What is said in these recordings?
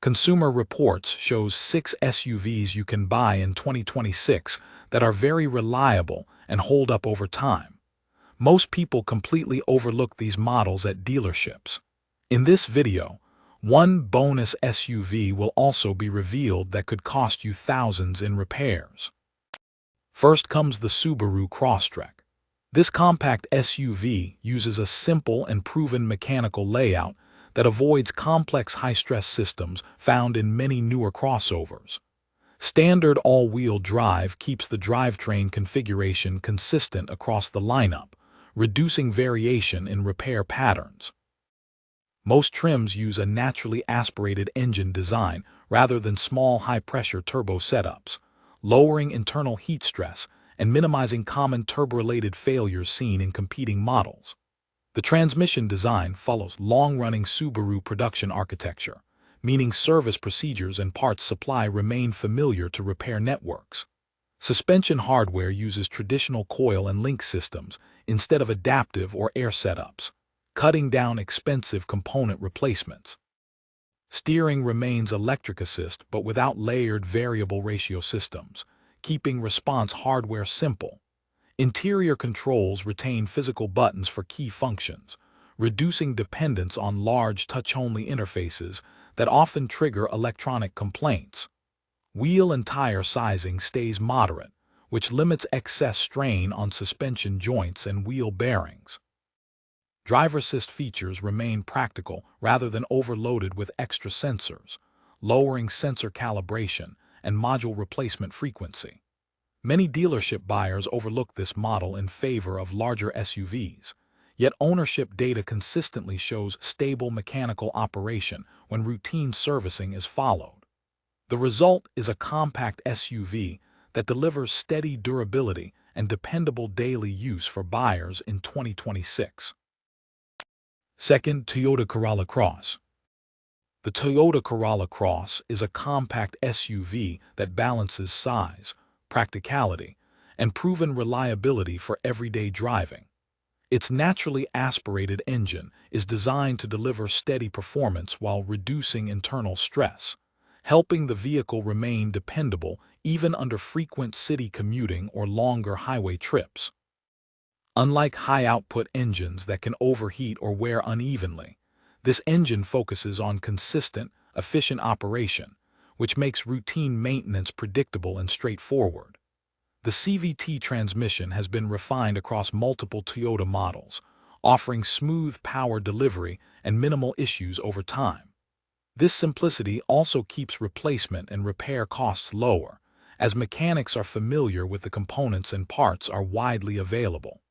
Consumer Reports shows 6 SUVs you can buy in 2026 that are very reliable and hold up over time. Most people completely overlook these models at dealerships. In this video, one bonus SUV will also be revealed that could cost you thousands in repairs. First comes the Subaru Crosstrek. This compact SUV uses a simple and proven mechanical layout that avoids complex high-stress systems found in many newer crossovers. Standard all-wheel drive keeps the drivetrain configuration consistent across the lineup, reducing variation in repair patterns. Most trims use a naturally aspirated engine design rather than small high-pressure turbo setups, lowering internal heat stress and minimizing common turbo-related failures seen in competing models. The transmission design follows long-running Subaru production architecture, meaning service procedures and parts supply remain familiar to repair networks. Suspension hardware uses traditional coil and link systems instead of adaptive or air setups, cutting down expensive component replacements. Steering remains electric assist but without layered variable ratio systems, keeping response hardware simple. Interior controls retain physical buttons for key functions, reducing dependence on large touch-only interfaces that often trigger electronic complaints. Wheel and tire sizing stays moderate, which limits excess strain on suspension joints and wheel bearings. Driver assist features remain practical rather than overloaded with extra sensors, lowering sensor calibration and module replacement frequency. Many dealership buyers overlook this model in favor of larger SUVs, yet ownership data consistently shows stable mechanical operation when routine servicing is followed. The result is a compact SUV that delivers steady durability and dependable daily use for buyers in 2026. Second, Toyota Corolla Cross. The Toyota Corolla Cross is a compact SUV that balances size, practicality, and proven reliability for everyday driving. Its naturally aspirated engine is designed to deliver steady performance while reducing internal stress, helping the vehicle remain dependable even under frequent city commuting or longer highway trips. Unlike high-output engines that can overheat or wear unevenly, this engine focuses on consistent, efficient operation, which makes routine maintenance predictable and straightforward. The CVT transmission has been refined across multiple Toyota models, offering smooth power delivery and minimal issues over time. This simplicity also keeps replacement and repair costs lower, as mechanics are familiar with the components and parts are widely available.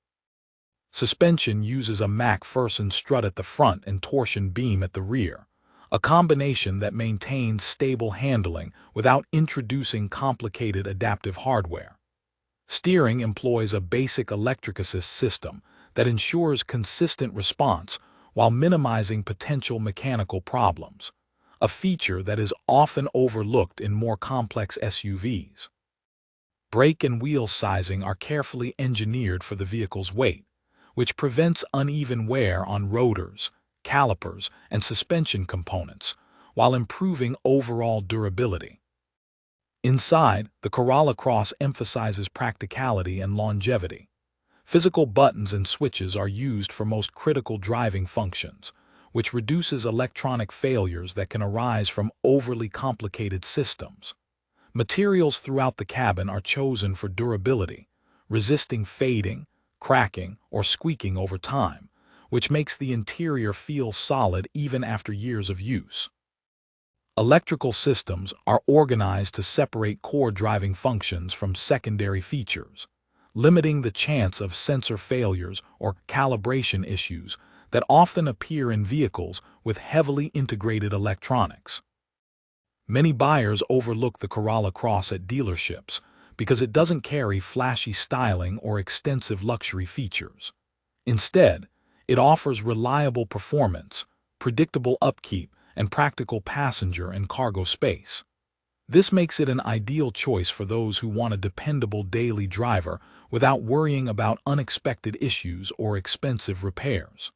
Suspension uses a MacPherson strut at the front and torsion beam at the rear, a combination that maintains stable handling without introducing complicated adaptive hardware. Steering employs a basic electric assist system that ensures consistent response while minimizing potential mechanical problems, a feature that is often overlooked in more complex SUVs. Brake and wheel sizing are carefully engineered for the vehicle's weight, which prevents uneven wear on rotors, calipers, and suspension components, while improving overall durability. Inside, the Corolla Cross emphasizes practicality and longevity. Physical buttons and switches are used for most critical driving functions, which reduces electronic failures that can arise from overly complicated systems. Materials throughout the cabin are chosen for durability, resisting fading, cracking, or squeaking over time, which makes the interior feel solid even after years of use. Electrical systems are organized to separate core driving functions from secondary features, limiting the chance of sensor failures or calibration issues that often appear in vehicles with heavily integrated electronics. Many buyers overlook the Corolla Cross at dealerships because it doesn't carry flashy styling or extensive luxury features. Instead, it offers reliable performance, predictable upkeep, and practical passenger and cargo space. This makes it an ideal choice for those who want a dependable daily driver without worrying about unexpected issues or expensive repairs.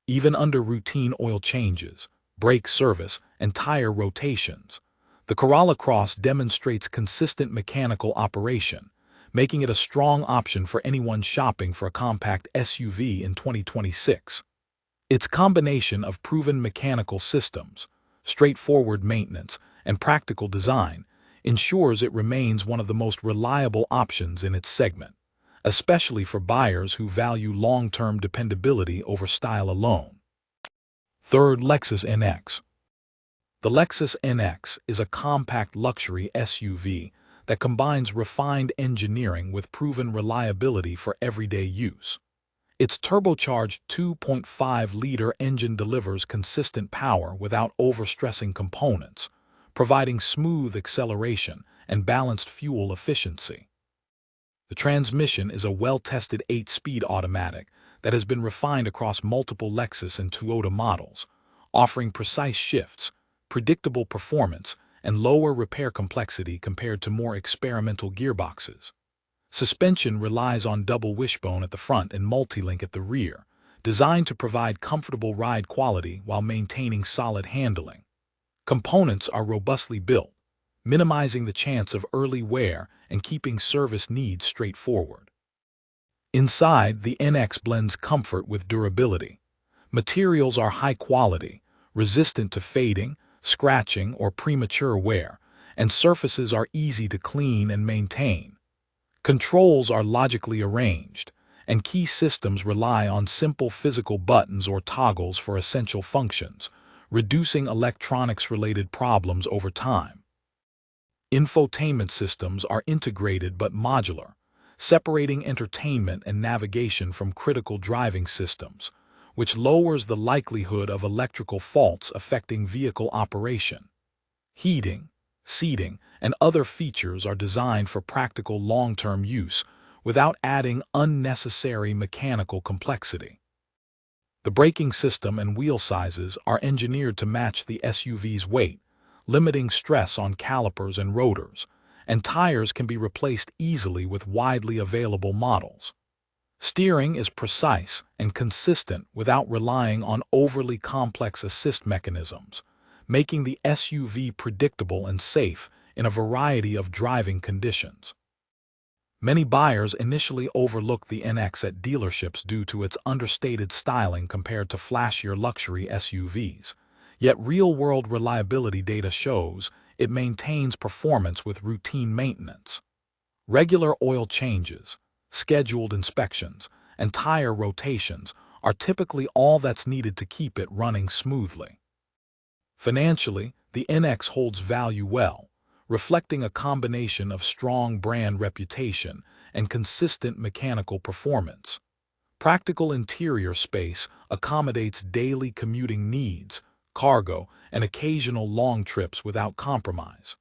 Even under routine oil changes, brake service, and tire rotations. The Corolla Cross demonstrates consistent mechanical operation, making it a strong option for anyone shopping for a compact SUV in 2026. Its combination of proven mechanical systems, straightforward maintenance, and practical design ensures it remains one of the most reliable options in its segment, especially for buyers who value long-term dependability over style alone. Third, Lexus NX. The Lexus NX is a compact luxury SUV that combines refined engineering with proven reliability for everyday use. Its turbocharged 2.5-liter engine delivers consistent power without overstressing components, providing smooth acceleration and balanced fuel efficiency. The transmission is a well-tested 8-speed automatic that has been refined across multiple Lexus and Toyota models, offering precise shifts, predictable performance, and lower repair complexity compared to more experimental gearboxes. Suspension relies on double wishbone at the front and multi-link at the rear, designed to provide comfortable ride quality while maintaining solid handling. Components are robustly built, minimizing the chance of early wear and keeping service needs straightforward. Inside, the NX blends comfort with durability. Materials are high quality, resistant to fading, scratching, or premature wear, and surfaces are easy to clean and maintain. Controls are logically arranged, and key systems rely on simple physical buttons or toggles for essential functions, reducing electronics-related problems over time. Infotainment systems are integrated but modular, separating entertainment and navigation from critical driving systems, which lowers the likelihood of electrical faults affecting vehicle operation. Heating, seating, and other features are designed for practical long-term use without adding unnecessary mechanical complexity. The braking system and wheel sizes are engineered to match the SUV's weight, limiting stress on calipers and rotors, and tires can be replaced easily with widely available models. Steering is precise and consistent without relying on overly complex assist mechanisms, making the SUV predictable and safe in a variety of driving conditions. Many buyers initially overlook the NX at dealerships due to its understated styling compared to flashier luxury SUVs, yet real-world reliability data shows it maintains performance with routine maintenance. Regular oil changes, scheduled inspections, and tire rotations are typically all that's needed to keep it running smoothly. Financially, the NX holds value well, reflecting a combination of strong brand reputation and consistent mechanical performance. Practical interior space accommodates daily commuting needs, cargo, and occasional long trips without compromise.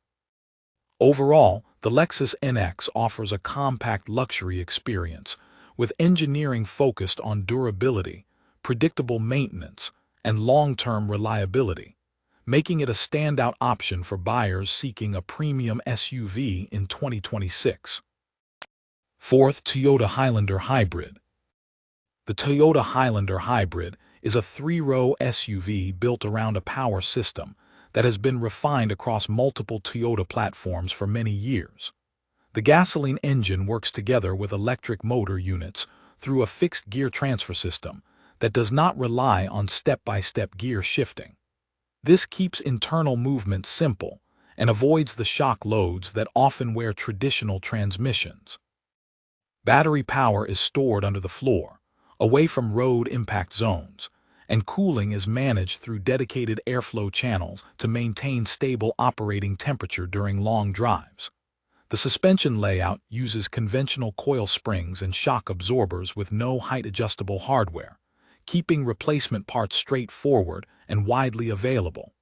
Overall, the Lexus NX offers a compact luxury experience, with engineering focused on durability, predictable maintenance, and long-term reliability, making it a standout option for buyers seeking a premium SUV in 2026. Fourth, Toyota Highlander Hybrid. The Toyota Highlander Hybrid is a 3-row SUV built around a power system that has been refined across multiple Toyota platforms for many years. The gasoline engine works together with electric motor units through a fixed gear transfer system that does not rely on step-by-step gear shifting. This keeps internal movement simple and avoids the shock loads that often wear traditional transmissions. Battery power is stored under the floor, away from road impact zones, and cooling is managed through dedicated airflow channels to maintain stable operating temperature during long drives. The suspension layout uses conventional coil springs and shock absorbers with no height-adjustable hardware, keeping replacement parts straightforward and widely available.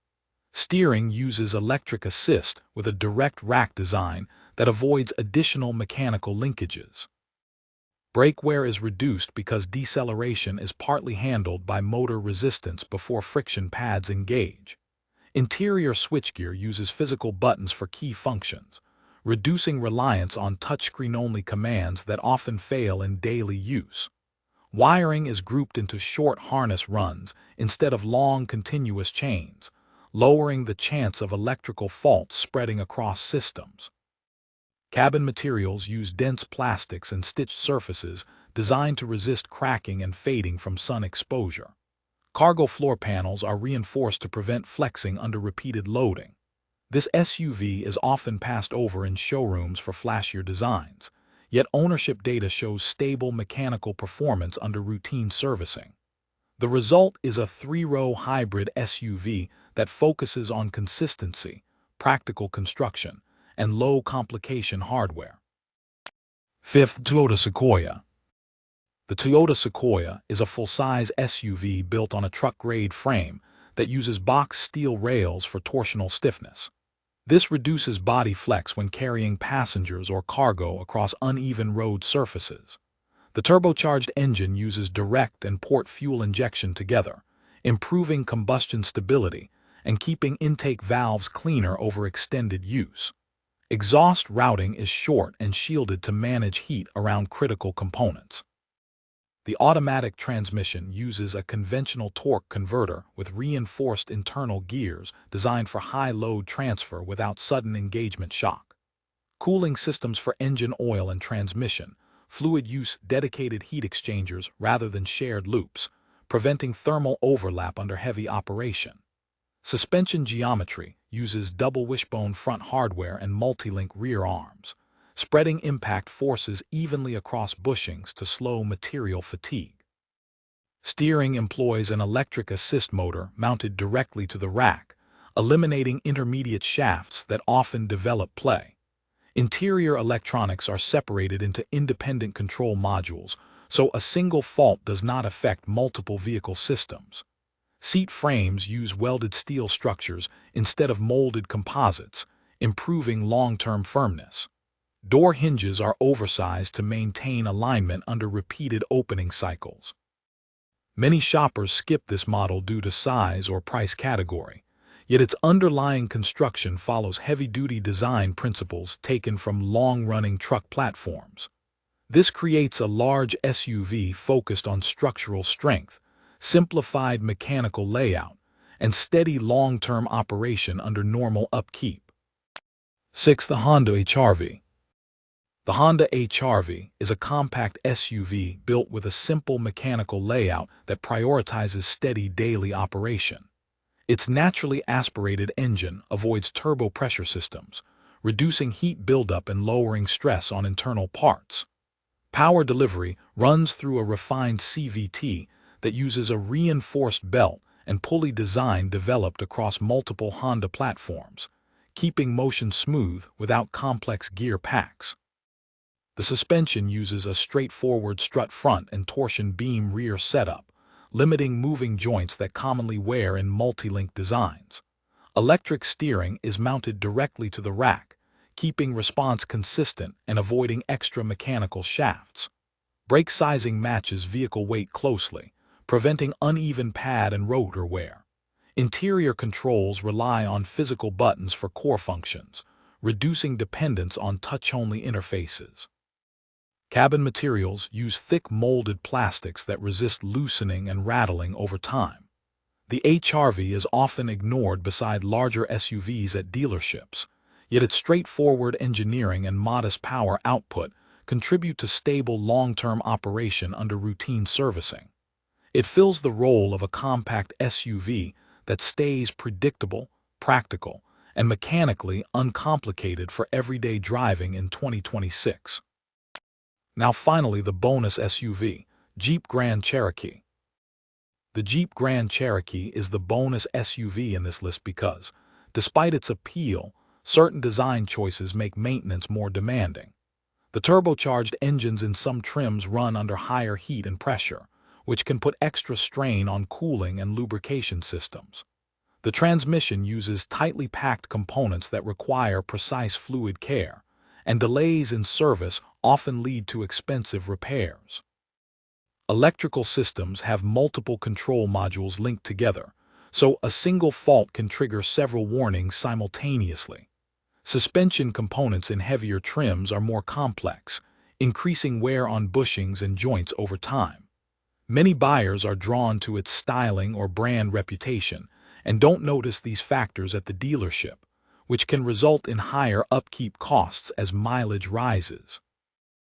Steering uses electric assist with a direct rack design that avoids additional mechanical linkages. Brake wear is reduced because deceleration is partly handled by motor resistance before friction pads engage. Interior switchgear uses physical buttons for key functions, reducing reliance on touchscreen-only commands that often fail in daily use. Wiring is grouped into short harness runs instead of long continuous chains, lowering the chance of electrical faults spreading across systems. Cabin materials use dense plastics and stitched surfaces designed to resist cracking and fading from sun exposure. Cargo floor panels are reinforced to prevent flexing under repeated loading. This SUV is often passed over in showrooms for flashier designs, yet ownership data shows stable mechanical performance under routine servicing. The result is a three-row hybrid SUV that focuses on consistency, practical construction, and low-complication hardware. Fifth, Toyota Sequoia. The Toyota Sequoia is a full-size SUV built on a truck-grade frame that uses box steel rails for torsional stiffness. This reduces body flex when carrying passengers or cargo across uneven road surfaces. The turbocharged engine uses direct and port fuel injection together, improving combustion stability and keeping intake valves cleaner over extended use. Exhaust routing is short and shielded to manage heat around critical components. The automatic transmission uses a conventional torque converter with reinforced internal gears designed for high load transfer without sudden engagement shock. Cooling systems for engine oil and transmission fluid use dedicated heat exchangers rather than shared loops, preventing thermal overlap under heavy operation. Suspension geometry uses double wishbone front hardware and multi-link rear arms, spreading impact forces evenly across bushings to slow material fatigue. Steering employs an electric assist motor mounted directly to the rack, eliminating intermediate shafts that often develop play. Interior electronics are separated into independent control modules, so a single fault does not affect multiple vehicle systems. Seat frames use welded steel structures instead of molded composites, improving long-term firmness. Door hinges are oversized to maintain alignment under repeated opening cycles. Many shoppers skip this model due to size or price category, yet its underlying construction follows heavy-duty design principles taken from long-running truck platforms. This creates a large SUV focused on structural strength, simplified mechanical layout, and steady long-term operation under normal upkeep. 6. The Honda HR-V. The Honda HR-V is a compact SUV built with a simple mechanical layout that prioritizes steady daily operation. Its naturally aspirated engine avoids turbo pressure systems, reducing heat buildup and lowering stress on internal parts. Power delivery runs through a refined CVT that uses a reinforced belt and pulley design developed across multiple Honda platforms, keeping motion smooth without complex gear packs. The suspension uses a straightforward strut front and torsion beam rear setup, limiting moving joints that commonly wear in multi-link designs. Electric steering is mounted directly to the rack, keeping response consistent and avoiding extra mechanical shafts. Brake sizing matches vehicle weight closely, preventing uneven pad and rotor wear. Interior controls rely on physical buttons for core functions, reducing dependence on touch-only interfaces. Cabin materials use thick molded plastics that resist loosening and rattling over time. The HR-V is often ignored beside larger SUVs at dealerships, yet its straightforward engineering and modest power output contribute to stable long-term operation under routine servicing. It fills the role of a compact SUV that stays predictable, practical, and mechanically uncomplicated for everyday driving in 2026. Now finally, the bonus SUV, Jeep Grand Cherokee. The Jeep Grand Cherokee is the bonus SUV in this list because, despite its appeal, certain design choices make maintenance more demanding. The turbocharged engines in some trims run under higher heat and pressure, which can put extra strain on cooling and lubrication systems. The transmission uses tightly packed components that require precise fluid care, and delays in service often lead to expensive repairs. Electrical systems have multiple control modules linked together, so a single fault can trigger several warnings simultaneously. Suspension components in heavier trims are more complex, increasing wear on bushings and joints over time. Many buyers are drawn to its styling or brand reputation, and don't notice these factors at the dealership, which can result in higher upkeep costs as mileage rises.